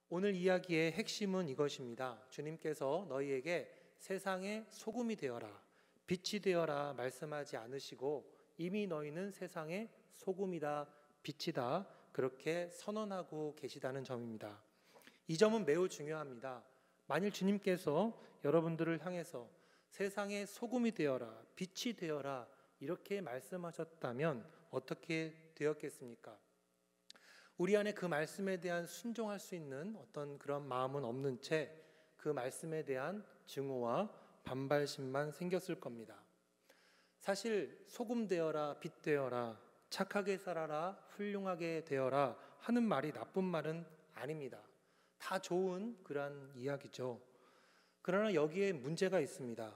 오늘 이야기의 핵심은 이것입니다. 주님께서 너희에게 세상의 소금이 되어라, 빛이 되어라 말씀하지 않으시고 이미 너희는 세상의 소금이다, 빛이다 그렇게 선언하고 계시다는 점입니다. 이 점은 매우 중요합니다. 만일 주님께서 여러분들을 향해서 세상의 소금이 되어라, 빛이 되어라 이렇게 말씀하셨다면 어떻게 되었겠습니까? 우리 안에 그 말씀에 대한 순종할 수 있는 어떤 그런 마음은 없는 채 그 말씀에 대한 증오와 반발심만 생겼을 겁니다. 사실 소금 되어라, 빛 되어라, 착하게 살아라, 훌륭하게 되어라 하는 말이 나쁜 말은 아닙니다. 다 좋은 그러한 이야기죠. 그러나 여기에 문제가 있습니다.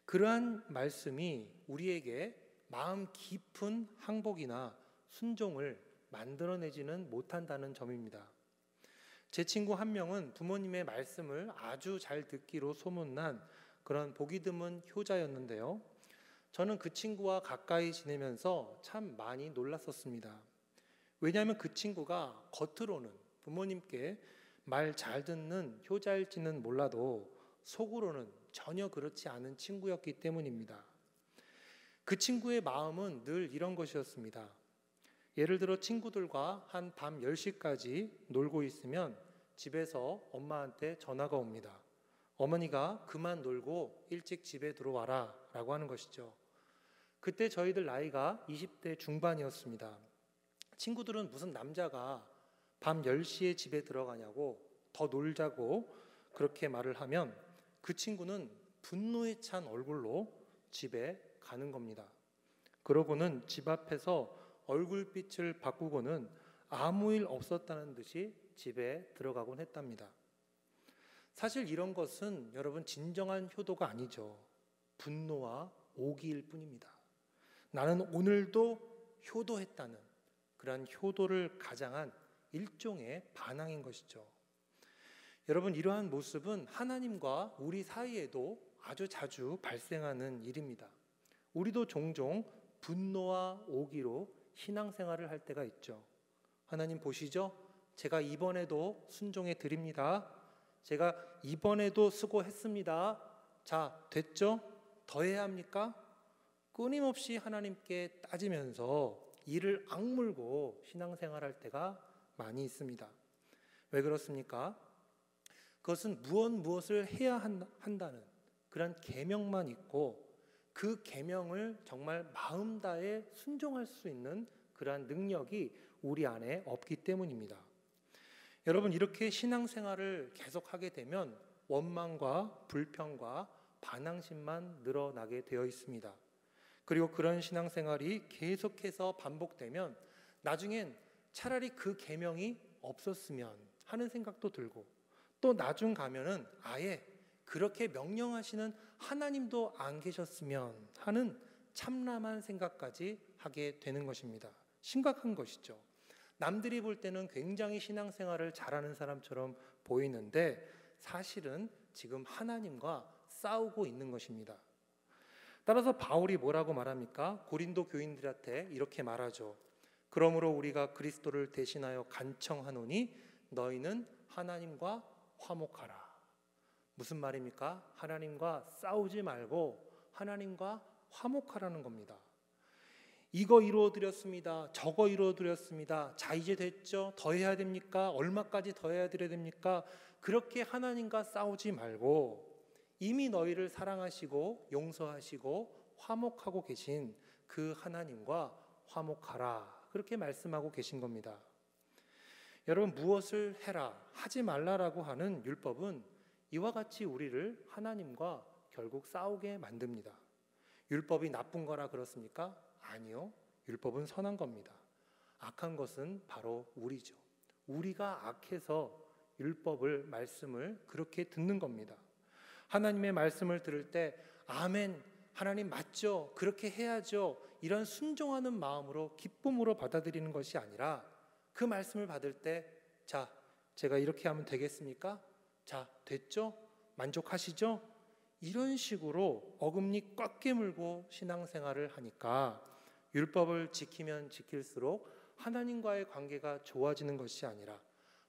그러한 말씀이 우리에게 마음 깊은 항복이나 순종을 만들어내지는 못한다는 점입니다. 제 친구 한 명은 부모님의 말씀을 아주 잘 듣기로 소문난 그런 보기 드문 효자였는데요. 저는 그 친구와 가까이 지내면서 참 많이 놀랐었습니다. 왜냐하면 그 친구가 겉으로는 부모님께 말 잘 듣는 효자일지는 몰라도 속으로는 전혀 그렇지 않은 친구였기 때문입니다. 그 친구의 마음은 늘 이런 것이었습니다. 예를 들어 친구들과 한 밤 10시까지 놀고 있으면 집에서 엄마한테 전화가 옵니다. 어머니가 그만 놀고 일찍 집에 들어와라 라고 하는 것이죠. 그때 저희들 나이가 20대 중반이었습니다. 친구들은 무슨 남자가 밤 10시에 집에 들어가냐고 더 놀자고 그렇게 말을 하면 그 친구는 분노에 찬 얼굴로 집에 가는 겁니다. 그러고는 집 앞에서 얼굴빛을 바꾸고는 아무 일 없었다는 듯이 집에 들어가곤 했답니다. 사실 이런 것은 여러분 진정한 효도가 아니죠. 분노와 오기일 뿐입니다. 나는 오늘도 효도했다는 그런 효도를 가장한 일종의 반항인 것이죠. 여러분 이러한 모습은 하나님과 우리 사이에도 아주 자주 발생하는 일입니다. 우리도 종종 분노와 오기로 신앙생활을 할 때가 있죠. 하나님 보시죠? 제가 이번에도 순종해 드립니다. 제가 이번에도 수고했습니다. 자, 됐죠? 더 해야 합니까? 끊임없이 하나님께 따지면서 이를 악물고 신앙생활할 때가 많이 있습니다. 왜 그렇습니까? 그것은 무엇을 해야 한다는 그런 계명만 있고 그 계명을 정말 마음 다해 순종할 수 있는 그러한 능력이 우리 안에 없기 때문입니다. 여러분 이렇게 신앙생활을 계속하게 되면 원망과 불평과 반항심만 늘어나게 되어 있습니다. 그리고 그런 신앙생활이 계속해서 반복되면 나중엔 차라리 그 계명이 없었으면 하는 생각도 들고 또 나중 가면은 아예 그렇게 명령하시는 하나님도 안 계셨으면 하는 참담한 생각까지 하게 되는 것입니다. 심각한 것이죠. 남들이 볼 때는 굉장히 신앙생활을 잘하는 사람처럼 보이는데 사실은 지금 하나님과 싸우고 있는 것입니다. 따라서 바울이 뭐라고 말합니까? 고린도 교인들한테 이렇게 말하죠. 그러므로 우리가 그리스도를 대신하여 간청하노니 너희는 하나님과 화목하라. 무슨 말입니까? 하나님과 싸우지 말고 하나님과 화목하라는 겁니다. 이거 이루어드렸습니다. 저거 이루어드렸습니다. 자 이제 됐죠? 더 해야 됩니까? 얼마까지 더 해야 됩니까? 그렇게 하나님과 싸우지 말고 이미 너희를 사랑하시고 용서하시고 화목하고 계신 그 하나님과 화목하라. 그렇게 말씀하고 계신 겁니다. 여러분 무엇을 해라, 하지 말라라고 하는 율법은 이와 같이 우리를 하나님과 결국 싸우게 만듭니다. 율법이 나쁜 거라 그렇습니까? 아니요. 율법은 선한 겁니다. 악한 것은 바로 우리죠. 우리가 악해서 율법을, 말씀을 그렇게 듣는 겁니다. 하나님의 말씀을 들을 때 아멘, 하나님 맞죠? 그렇게 해야죠. 이런 순종하는 마음으로 기쁨으로 받아들이는 것이 아니라 그 말씀을 받을 때 자, 제가 이렇게 하면 되겠습니까? 자, 됐죠? 만족하시죠? 이런 식으로 어금니 꽉 깨물고 신앙생활을 하니까 율법을 지키면 지킬수록 하나님과의 관계가 좋아지는 것이 아니라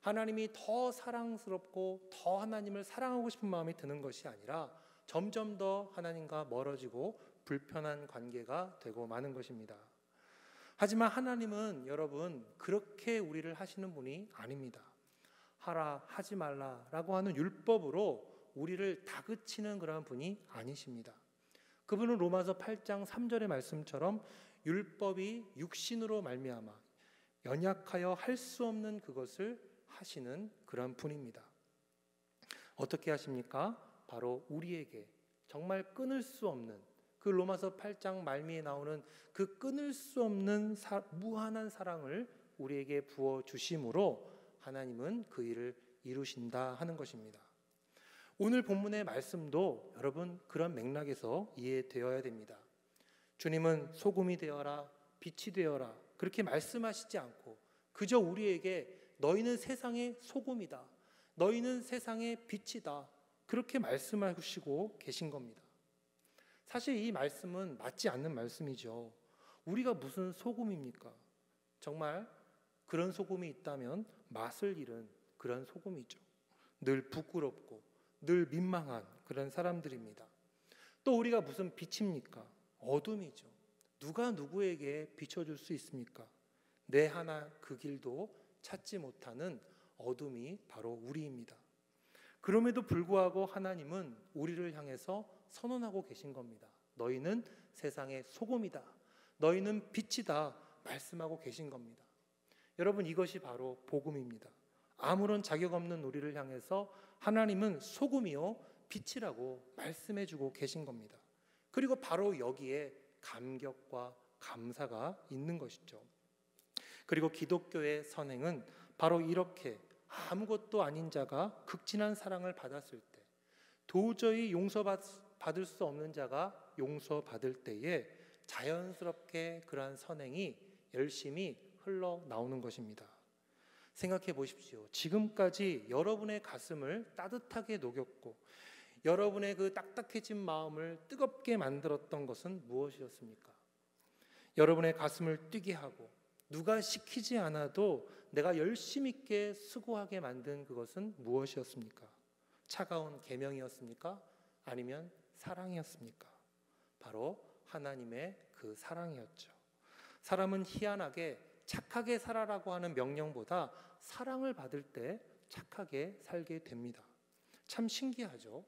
하나님이 더 사랑스럽고 더 하나님을 사랑하고 싶은 마음이 드는 것이 아니라 점점 더 하나님과 멀어지고 불편한 관계가 되고 마는 것입니다. 하지만 하나님은 여러분 그렇게 우리를 하시는 분이 아닙니다. 하라 하지 말라라고 하는 율법으로 우리를 다그치는 그런 분이 아니십니다. 그분은 로마서 8장 3절의 말씀처럼 율법이 육신으로 말미암아 연약하여 할 수 없는 그것을 하시는 그런 분입니다. 어떻게 하십니까? 바로 우리에게 정말 끊을 수 없는 그 로마서 8장 말미에 나오는 그 끊을 수 없는 무한한 사랑을 우리에게 부어주심으로 하나님은 그 일을 이루신다 하는 것입니다. 오늘 본문의 말씀도 여러분 그런 맥락에서 이해되어야 됩니다. 주님은 소금이 되어라, 빛이 되어라 그렇게 말씀하시지 않고 그저 우리에게 너희는 세상의 소금이다, 너희는 세상의 빛이다 그렇게 말씀하시고 계신 겁니다. 사실 이 말씀은 맞지 않는 말씀이죠. 우리가 무슨 소금입니까? 정말 그런 소금이 있다면 맛을 잃은 그런 소금이죠. 늘 부끄럽고 늘 민망한 그런 사람들입니다. 또 우리가 무슨 빛입니까? 어둠이죠. 누가 누구에게 비춰줄 수 있습니까? 내 하나 그 길도 찾지 못하는 어둠이 바로 우리입니다. 그럼에도 불구하고 하나님은 우리를 향해서 선언하고 계신 겁니다. 너희는 세상의 소금이다, 너희는 빛이다 말씀하고 계신 겁니다. 여러분 이것이 바로 복음입니다. 아무런 자격 없는 우리를 향해서 하나님은 소금이요 빛이라고 말씀해주고 계신 겁니다. 그리고 바로 여기에 감격과 감사가 있는 것이죠. 그리고 기독교의 선행은 바로 이렇게 아무것도 아닌 자가 극진한 사랑을 받았을 때, 도저히 용서받을 수 없는 자가 용서받을 때에 자연스럽게 그러한 선행이 열심히 흘러나오는 것입니다. 생각해 보십시오. 지금까지 여러분의 가슴을 따뜻하게 녹였고 여러분의 그 딱딱해진 마음을 뜨겁게 만들었던 것은 무엇이었습니까? 여러분의 가슴을 뛰게 하고 누가 시키지 않아도 내가 열심 있게 수고하게 만든 그것은 무엇이었습니까? 차가운 계명이었습니까? 아니면 사랑이었습니까? 바로 하나님의 그 사랑이었죠. 사람은 희한하게 착하게 살아라고 하는 명령보다 사랑을 받을 때 착하게 살게 됩니다. 참 신기하죠?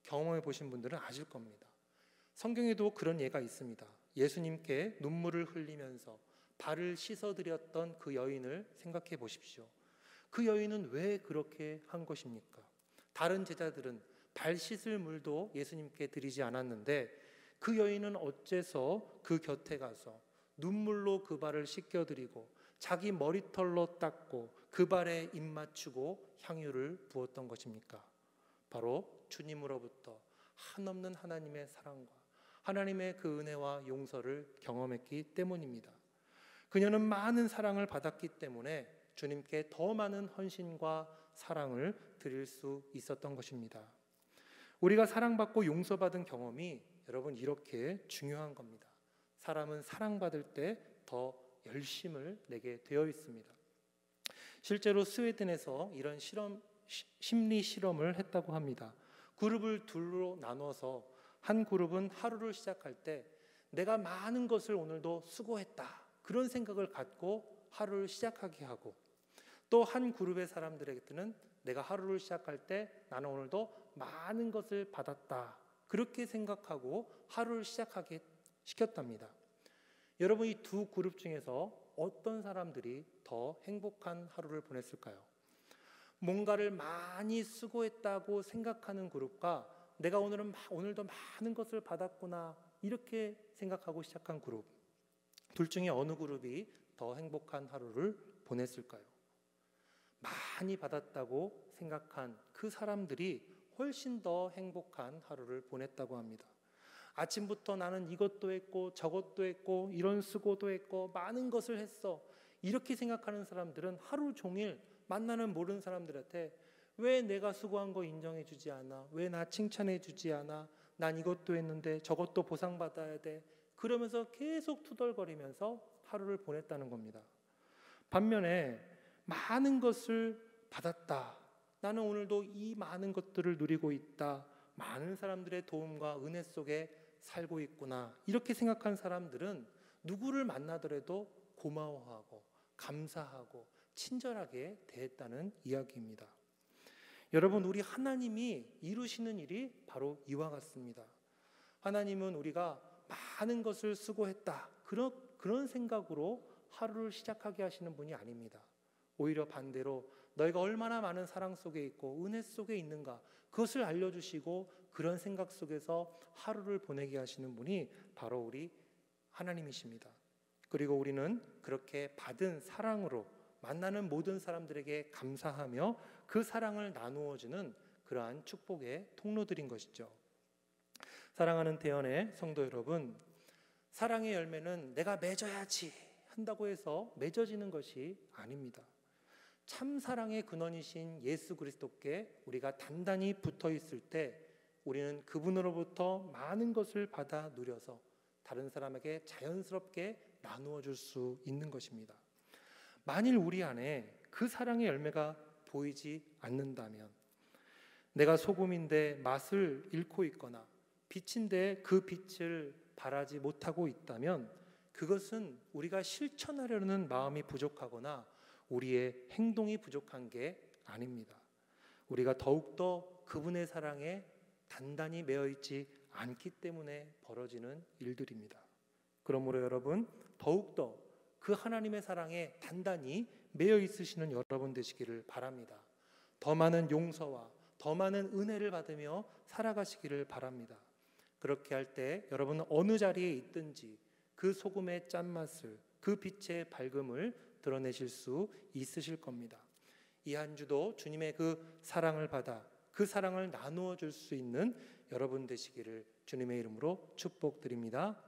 경험해 보신 분들은 아실 겁니다. 성경에도 그런 예가 있습니다. 예수님께 눈물을 흘리면서 발을 씻어드렸던 그 여인을 생각해 보십시오. 그 여인은 왜 그렇게 한 것입니까? 다른 제자들은 발 씻을 물도 예수님께 드리지 않았는데 그 여인은 어째서 그 곁에 가서 눈물로 그 발을 씻겨드리고 자기 머리털로 닦고 그 발에 입 맞추고 향유를 부었던 것입니까? 바로 주님으로부터 한없는 하나님의 사랑과 하나님의 그 은혜와 용서를 경험했기 때문입니다. 그녀는 많은 사랑을 받았기 때문에 주님께 더 많은 헌신과 사랑을 드릴 수 있었던 것입니다. 우리가 사랑받고 용서받은 경험이 여러분 이렇게 중요한 겁니다. 사람은 사랑받을 때 더 열심을 내게 되어 있습니다. 실제로 스웨덴에서 이런 심리 실험을 했다고 합니다. 그룹을 둘로 나눠서 한 그룹은 하루를 시작할 때 내가 많은 것을 오늘도 수고했다 그런 생각을 갖고 하루를 시작하게 하고, 또 한 그룹의 사람들에게는 내가 하루를 시작할 때 나는 오늘도 많은 것을 받았다 그렇게 생각하고 하루를 시작하게 시켰답니다. 여러분 이 두 그룹 중에서 어떤 사람들이 더 행복한 하루를 보냈을까요? 뭔가를 많이 수고했다고 생각하는 그룹과 내가 오늘도 많은 것을 받았구나 이렇게 생각하고 시작한 그룹, 둘 중에 어느 그룹이 더 행복한 하루를 보냈을까요? 많이 받았다고 생각한 그 사람들이 훨씬 더 행복한 하루를 보냈다고 합니다. 아침부터 나는 이것도 했고 저것도 했고 이런 수고도 했고 많은 것을 했어 이렇게 생각하는 사람들은 하루 종일 만나는 모르는 사람들한테 왜 내가 수고한 거 인정해 주지 않아? 왜 나 칭찬해 주지 않아? 난 이것도 했는데 저것도 보상받아야 돼. 그러면서 계속 투덜거리면서 하루를 보냈다는 겁니다. 반면에 많은 것을 받았다. 나는 오늘도 이 많은 것들을 누리고 있다. 많은 사람들의 도움과 은혜 속에 살고 있구나. 이렇게 생각한 사람들은 누구를 만나더라도 고마워하고 감사하고 친절하게 대했다는 이야기입니다. 여러분, 우리 하나님이 이루시는 일이 바로 이와 같습니다. 하나님은 우리가 많은 것을 수고했다, 그런 생각으로 하루를 시작하게 하시는 분이 아닙니다. 오히려 반대로 너희가 얼마나 많은 사랑 속에 있고 은혜 속에 있는가, 그것을 알려주시고 그런 생각 속에서 하루를 보내게 하시는 분이 바로 우리 하나님이십니다. 그리고 우리는 그렇게 받은 사랑으로 만나는 모든 사람들에게 감사하며 그 사랑을 나누어주는 그러한 축복의 통로들인 것이죠. 사랑하는 대연의 성도 여러분, 사랑의 열매는 내가 맺어야지 한다고 해서 맺어지는 것이 아닙니다. 참 사랑의 근원이신 예수 그리스도께 우리가 단단히 붙어 있을 때 우리는 그분으로부터 많은 것을 받아 누려서 다른 사람에게 자연스럽게 나누어 줄 수 있는 것입니다. 만일 우리 안에 그 사랑의 열매가 보이지 않는다면, 내가 소금인데 맛을 잃고 있거나 빛인데 그 빛을 발하지 못하고 있다면 그것은 우리가 실천하려는 마음이 부족하거나 우리의 행동이 부족한 게 아닙니다. 우리가 더욱더 그분의 사랑에 단단히 매여있지 않기 때문에 벌어지는 일들입니다. 그러므로 여러분, 더욱더 그 하나님의 사랑에 단단히 매여 있으시는 여러분 되시기를 바랍니다. 더 많은 용서와 더 많은 은혜를 받으며 살아가시기를 바랍니다. 그렇게 할 때 여러분은 어느 자리에 있든지 그 소금의 짠맛을, 그 빛의 밝음을 드러내실 수 있으실 겁니다. 이 한 주도 주님의 그 사랑을 받아 그 사랑을 나누어 줄 수 있는 여러분 되시기를 주님의 이름으로 축복드립니다.